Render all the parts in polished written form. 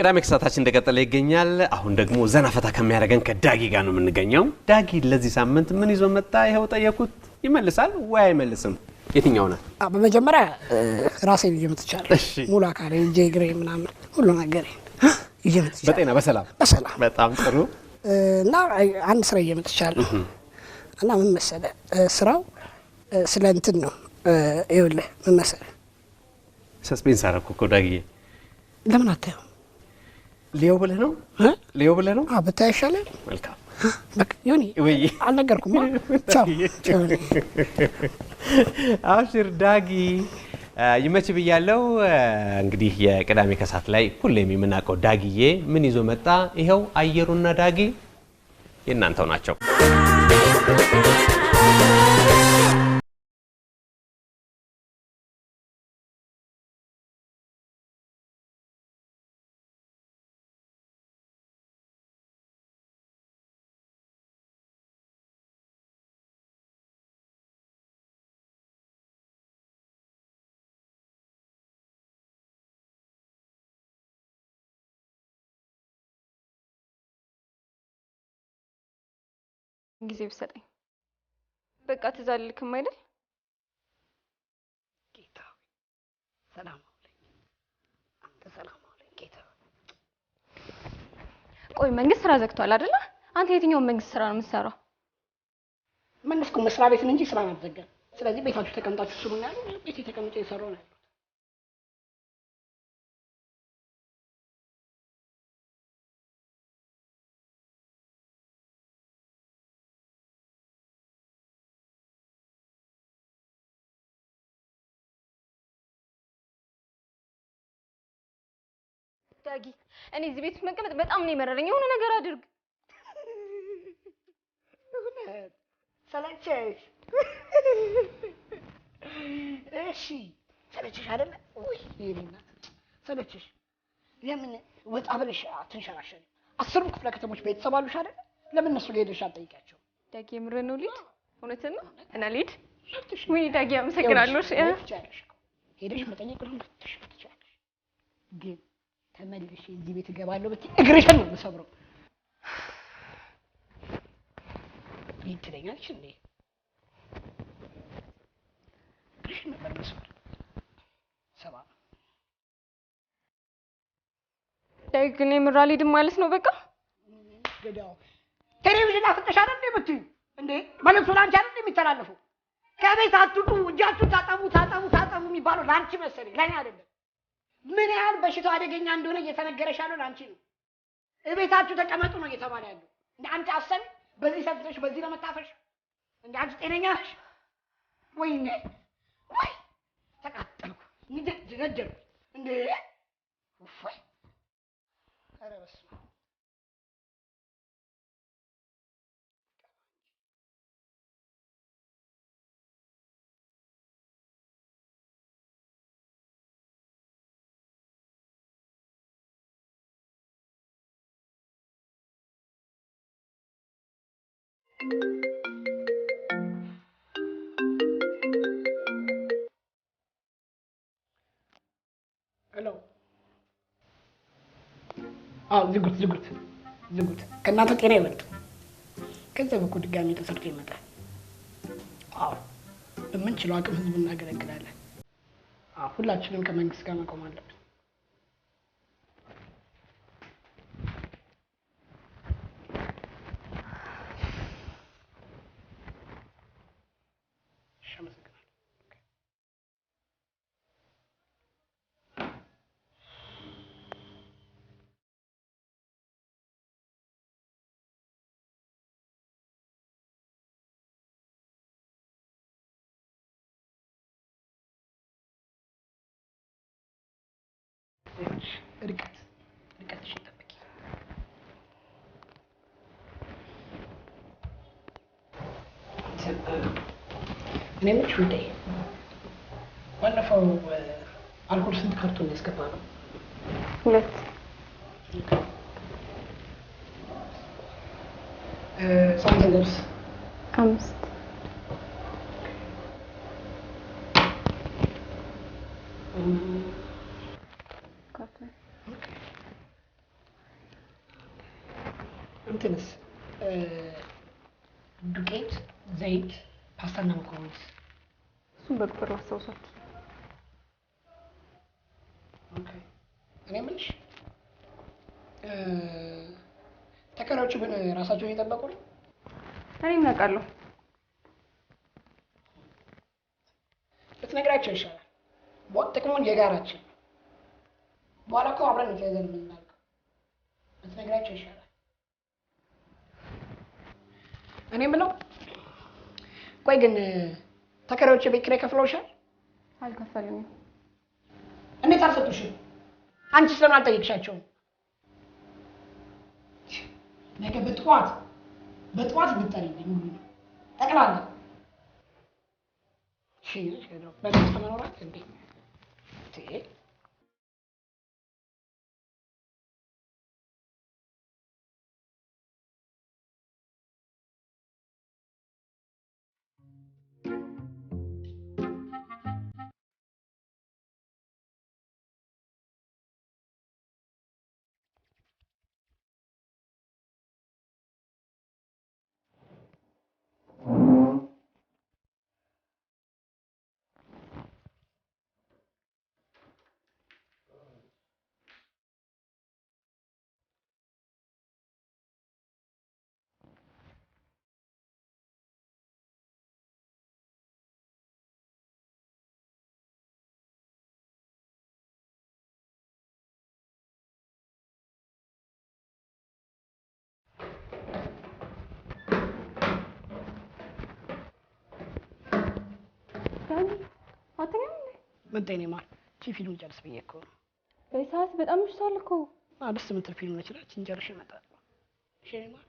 ቅዳሜ ከሰዓታችን እንደቀጠለ ይገኛል አሁን ደግሞ ዘና ፈታ ከሚያደርገን ከዳጊ ጋር ነው የምንገኘው ዳጊ ለዚህ ሳምንት ምን ይዞ መጣ ይሄው ጠየቁት ይመልሳል ወይ አይመልስም የትኛው ነው በመጀመሪያ ራሴን ይጀምጥቻለሁ ሙሉ አካሌ ጄግሬ ምናምን ሁሉ ነገር ይጀምጥቻለሁ በጤና በሰላም በጣም ጥሩ እና አንድ ስራ ይጀምጥቻለሁ እና ምን መሰለ ስራው ስለ እንትን ነው ይኸውልህ ምን መሰለ ሰስፔንስ አደረኩ እኮ ዳጊ ለምን አታየው ሊዮ ብለህ ነው በታይ ይሻላል መልካም በቃ ዮኒ ወይ አልነገርኩም ቻው አብሽር ዳጊ ይመች ብያለው እንግዲህ የቅዳሜ ከሰዓት ላይ ሁሌም የምናቀው ዳጊዬ ምን ይዞ መጣ ይሄው አየሩና ዳጊ የናንተው ናቸው ጊዜ ብሰጠኝ በቃ ተዛልልክም አይደል ጌታ ሰላም አለኝ አንተ ሰላም አለኝ ጌታ ቆይ መንግስት ስራ ዘግቷል አይደል አንተ የትኛው መንግስት ስራ ነው የምትሰራው መንግስት መስሪያ ቤት እንጂ ስራ አልዘጋም ስለዚህ ቤታችሁ ተቀምጣችሁ ስሩና ቤቴ ተቀምጬ እየሰራሁ ነው ዳጊ እኔ እዚህ ቤት መቀመጥ በጣም ነው የመረረኝ የሆነ ነገር አድርግ ሰለቸሽ እሺ ሰለቸሽ አይደል ወይ ይሄና ሰለቸሽ ለምን ወጣ ብለሽ አትንሸራሸሪ አስሩም ክፍለ ከተሞች ቤተሰብ አሉሽ አይደል ለምን እነሱ ሄደሽ አትጠይቂያቸው ዳጊ የምር ነው ሊድ እውነትን ነው እና ሊድ ወይ ዳጊ አመሰግናለሁ ሄደሽ መጠየቅ ነው ትችያለሽ ግን ተመልሼ እዚህ ቤት እገባለሁ ብትይ እግርሽን ነው የምሰብረው ይትለኛልሽ እንዴ እግርሽን ነበር የምሰብረው ሰባ ዳጊ ግን የምር አልሄድም ማለት ነው በቃ ገዳው ቴሌቪዥን አፍጥተሽ አይደል የምትይው እንዴ መልዕክቱ ላንቺ አይደል የሚተላለፈው ከቤት አትውጡ እጃችሁ ታጠቡ የሚባለው ላንቺ መሰለኝ ለኔ አይደለም ምን ያህል በሽታው አደገኛ እንደሆነ እየተነገረሽ ያለው ላንቺ ነው እቤታችሁ ተቀመጡ ነው እየተባለ ያለው እንደ አንቺ አሰን በዚህ ሰጥተሽ በዚህ ለመታፈሽ እንደ አንቺ ጤነኛ ነሽ ወይኔ ወይ ተቃጠልኩ ንጀጀጀ እንዴ ወይ ኧረ በስመ አብ ሄሎ ዝጉት ከእናንተ ጤና ይወጡ ከዚህ በኩል ድጋሚ ተሰርቶ ይመጣል በምንችለው አቅም ህዝብ እናገለግላለን ሁላችንም ከመንግስት ጋር መቆም አለብን ርቀት ይጠብቂ እኔ ምንጭ ውዴ ባለፈው አልኮል ስንት ካርቶን ያስገባ ነው 2 ሳንቲም ደርስ 5 ካርቶን እንትንስ ዱቄት ዘይት ፓስታና መኮረኒ እሱን በቁጥር ላስታውሳችሁ ኦኬ እኔ የምልሽ ተከራዮቹ ግን ራሳቸውን እየጠበቁ ነው እኔም አውቃለሁ ብትነግራቸው ይሻላል ጥቅሙን የጋራችን በኋላ እኮ አብረን ተያይዘን የምናልቀው ብትነግራቸው ይሻላል እኔ የምለው ቆይ ግን ተከራዮቹ ቤት ኪራይ ከፍለውሻል አልከፈልኝም እንዴት አልሰጡሽም አንቺ ስለምን አልጠየቅሻቸውም ነገ በጠዋት ብትጠሪልኝ ሁሉ ነው ጠቅላላ እሺ ነው በደንብ ተመኖራት እንዴ አትኛም መጣኔ ማር ፊልም ጨርስ ብዬ እኮ በሰዓት በጣም ምሽቷል እኮ ደስ የምትል ፊልም ነች እላችን ጨርሼ እመጣለሁ እሺ ማር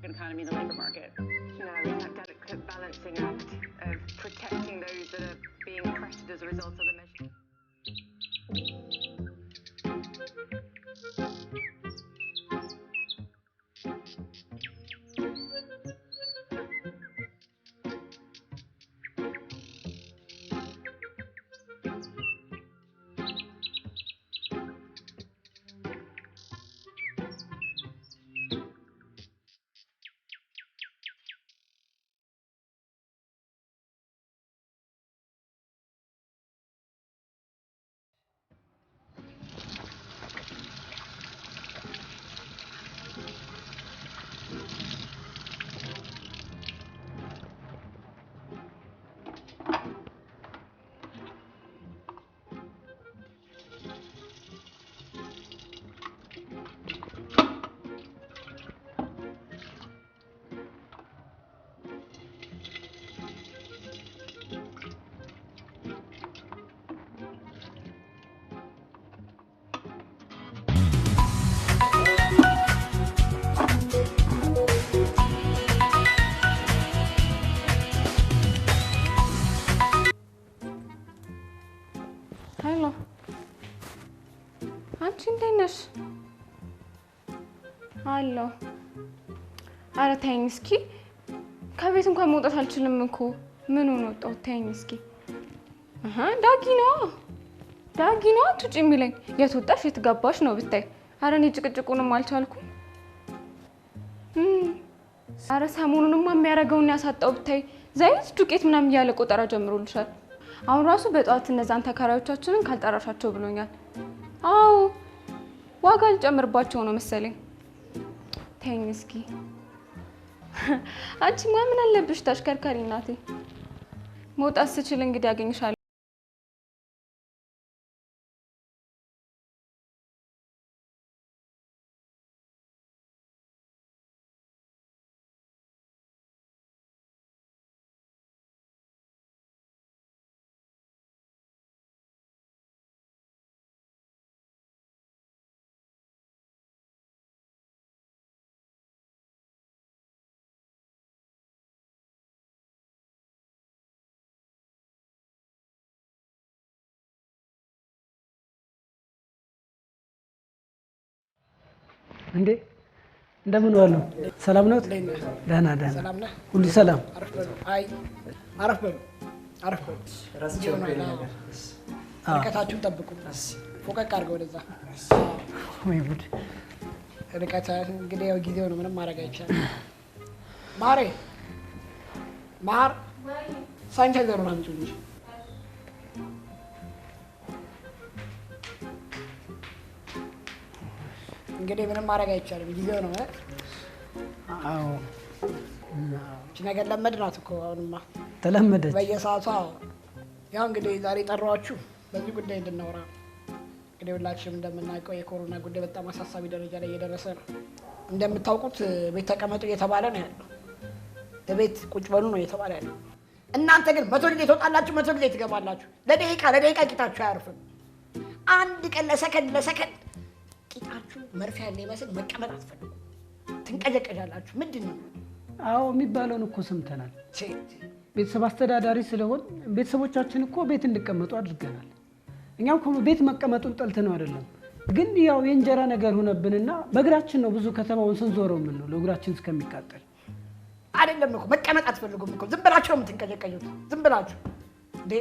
economy in the labour market. No, it's that delicate balancing act of protecting those that are being oppressed as a result of the measure. እንዴት ነሽ? አለሁ። ኧረ ተይኝ እስኪ ከቤት እንኳን መውጣት አልችልም እኮ። ምን ሆነ ወጣሁ? ተይኝ እስኪ። ዳጊ ነው አትውጪ የሚለኝ። የት ወጣሽ የት ገባሽ ነው ብታይ። ኧረ እኔ ጭቅጭቁንም አልቻልኩም። ኧረ ሰሞኑንማ የሚያደርገውን ያሳጣው ብታይ። ዘይት ዱቄት ምናምን እያለ ቆጠራ ጀምሮልሻል። አሁን ራሱ በጠዋት እነዛን ተከራዮቻችንን ካልጠራሻቸው ብሎኛል። አዎ ዋጋ ልጨምርባቸው ነው መሰለኝ። ተይኝ እስኪ። አንቺማ ምን አለብሽ ተሽከርካሪ እናቴ። መውጣት ስችል እንግዲህ አገኝሻለሁ። እንዴ እንደምን ዋሉ? ሰላም ነው? ደህና ደህና። ሰላም ነህ? ሁሉ ሰላም? አይ አረፍ በሉ አረፍ በሉ። ርቀታችሁን ጠብቁ። ፎቀቅ አድርገው ወደዛ። ወይ ጉድ! ርቀት እንግዲህ ያው ጊዜው ነው፣ ምንም ማድረግ አይቻልም። ማሬ ማር ሳኒታይዘሩን አምጪው እንጂ እንግዲህ ምንም ማድረግ አይቻልም፣ ጊዜው ነው። አዎ እቺ ነገር ለመድናት እኮ አሁንማ ተለመደች በየሰዓቱ። ያው እንግዲህ ዛሬ ጠራኋችሁ በዚህ ጉዳይ እንድናወራ። እንግዲህ ሁላችንም እንደምናውቀው የኮሮና ጉዳይ በጣም አሳሳቢ ደረጃ ላይ እየደረሰ ነው። እንደምታውቁት ቤት ተቀመጡ እየተባለ ነው ያለው፣ ቤት ቁጭ በሉ ነው እየተባለ ያለው። እናንተ ግን 100 ጊዜ ትወጣላችሁ፣ 100 ጊዜ ትገባላችሁ። ለደቂቃ ቂጣችሁ አያርፍም። አንድ ቀን ለሰከንድ ቂጣችሁ መርፌ ያለ ይመስል መቀመጥ አትፈልጉ፣ ትንቀዠቀዣላችሁ። ምንድን ነው? አዎ የሚባለውን እኮ ሰምተናል። ቤተሰብ አስተዳዳሪ ስለሆን ቤተሰቦቻችን እኮ ቤት እንዲቀመጡ አድርገናል። እኛም እኮ ቤት መቀመጡን ጠልተነው አይደለም፣ ግን ያው የእንጀራ ነገር ሆነብንና በእግራችን ነው ብዙ ከተማውን ስንዞረው ምን ነው ለእግራችን እስከሚቃጠል አይደለም እኮ መቀመጥ አትፈልጉም እኮ ዝም ብላችሁ ነው የምትንቀዠቀዡት። ዝም ብላችሁ እንዴ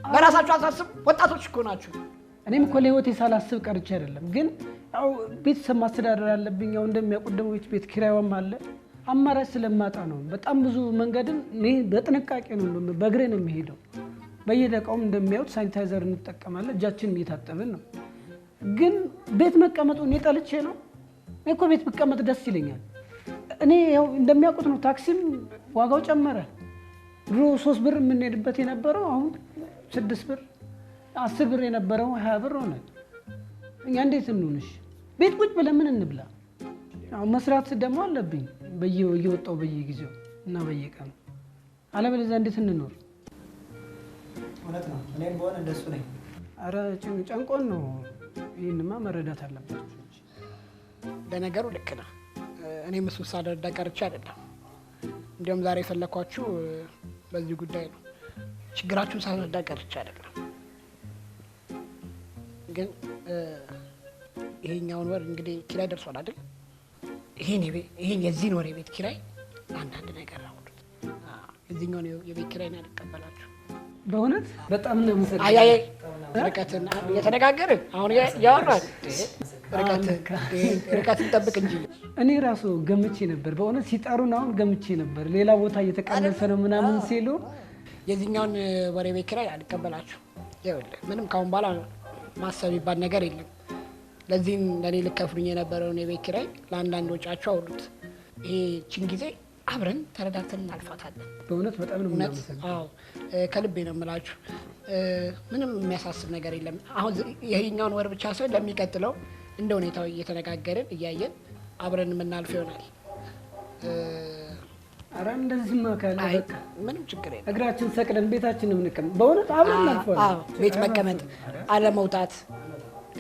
በራሳችሁ አሳስቡ። ወጣቶች እኮ ናችሁ። እኔም እኮ ለህይወቴ ሳላስብ ቀርቼ አይደለም፣ ግን ያው ቤተሰብ ማስተዳደር አለብኝ። ያው እንደሚያውቁት ደግሞ ቤት ኪራይዋም አለ። አማራጭ ስለማጣ ነው። በጣም ብዙ መንገድን እኔ በጥንቃቄ ነው በእግሬ ነው የሚሄደው። በየደቂቃውም እንደሚያዩት ሳኒታይዘር እንጠቀማለን፣ እጃችንን እየታጠብን ነው። ግን ቤት መቀመጡ እኔ ጠልቼ ነው። እኔ እኮ ቤት ብቀመጥ ደስ ይለኛል። እኔ ያው እንደሚያውቁት ነው ታክሲም ዋጋው ጨመረ። ድሮ 3 ብር የምንሄድበት የነበረው አሁን 6 ብር፣ 10 ብር የነበረው 20 ብር ሆነ። እኛ እንዴት እንሆንሽ? ቤት ቁጭ ብለን ምን እንብላ? አሁን መስራት ደግሞ አለብኝ በየወጣው በየጊዜው እና በየቀኑ፣ አለበለዚያ እንዴት እንኖር? እውነት ነው። እኔም በሆነ እንደሱ ነኝ። አረ ጨንቆን ነው። ይህንማ መረዳት አለባችሁ። ለነገሩ ልክ ነህ። እኔም እሱ ሳልረዳ ቀርቼ አይደለም። እንዲያውም ዛሬ የፈለኳችሁ በዚህ ጉዳይ ነው። ችግራችሁን ሳልረዳ ቀርቼ አይደለም። ግን ይሄኛውን ወር እንግዲህ ኪራይ ደርሷል አይደል? ይሄን የዚህን ወር የቤት ኪራይ አንዳንድ ነገር አውጡት። የዚህኛውን የቤት ኪራይ ነው ያልቀበላችሁ። በእውነት በጣም ነው የምሰጠው። ርቀትን እየተነጋገርን አሁን ያወራል። ርቀትን ጠብቅ እንጂ እኔ ራሱ ገምቼ ነበር። በእውነት ሲጠሩን አሁን ገምቼ ነበር። ሌላ ቦታ እየተቀነሰ ነው ምናምን ሲሉ የዚህኛውን ወር የቤት ኪራይ አልቀበላችሁ። ይኸውልህ ምንም ካሁን በኋላ ማሰብ ይባል ነገር የለም። ለዚህም ለኔ ልከፍሉኝ የነበረውን የቤት ኪራይ ለአንዳንድ ወጫችሁ አውሉት። ይህችን ጊዜ አብረን ተረዳድተን እናልፋታለን። በእውነት በጣም ነው የምናመሰግነው። አዎ ከልቤ ነው የምላችሁ። ምንም የሚያሳስብ ነገር የለም። አሁን ይሄኛውን ወር ብቻ ሳይሆን ለሚቀጥለው እንደ ሁኔታው እየተነጋገርን እያየን አብረን የምናልፍ ይሆናል። አረ እንደዚህማ ካለ በቃ ምንም ችግር የለም። እግራችን ሰቅለን ቤታችን ነው የምንቀመጥ። በእውነት አብረን እናልፋለን። አዎ ቤት መቀመጥ፣ አለመውጣት፣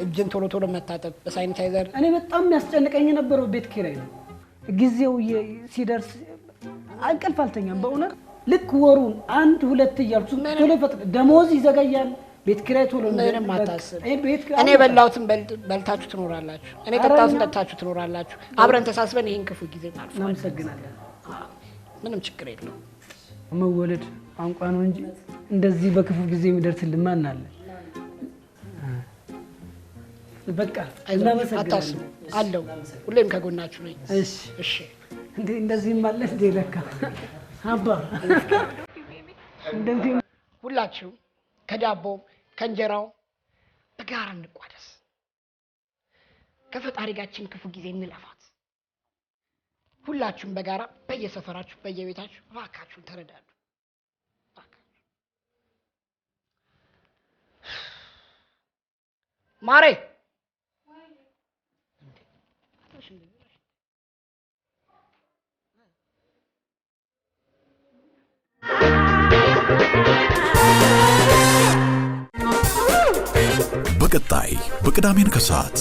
እጅን ቶሎ ቶሎ መታጠብ በሳኒታይዘር። እኔ በጣም የሚያስጨንቀኝ የነበረው ቤት ኪራይ ነው። ጊዜው ሲደርስ እንቅልፍ አልተኛም። በእውነት ልክ ወሩን 1 2 እያልኩ ቶሎ ፈጥነ ደሞዝ ይዘገያል፣ ቤት ኪራይ ቶሎ ነው። ምንም አታስብ። እኔ በላሁትን በልታችሁ ትኖራላችሁ፣ እኔ ጠጣሁትን ጠጥታችሁ ትኖራላችሁ። አብረን ተሳስበን ይሄን ክፉ ጊዜ እናልፋለን። እናመሰግናለን። ምንም ችግር የለውም። መወለድ ቋንቋ ነው እንጂ እንደዚህ በክፉ ጊዜ የሚደርስልን ማን አለ? በቃ እናመሰግናለን። አለው ሁሌም ከጎናችሁ ነኝ። እሺ እሺ። እንደዚህ ማለት ደለካ አባ እንደዚህ ሁላችሁ ከዳቦው ከእንጀራው በጋራ እንቋደስ። ከፈጣሪ ጋችን ክፉ ጊዜ እንለፋት። ሁላችሁም በጋራ በየሰፈራችሁ በየቤታችሁ እባካችሁን ተረዳዱ። ማሬ በቀጣይ በቅዳሜን ከሰዓት